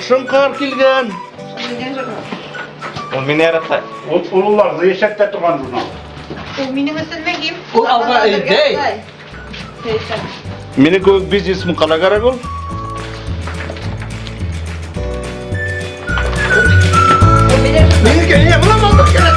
Şonkar kilgen. O meni yarata. Ulullar zeyşette turan şuna. O mini meselme kim? O alga değil. Meni koy biz ismi Kalagaragol. Beni gönye bulamadık ya.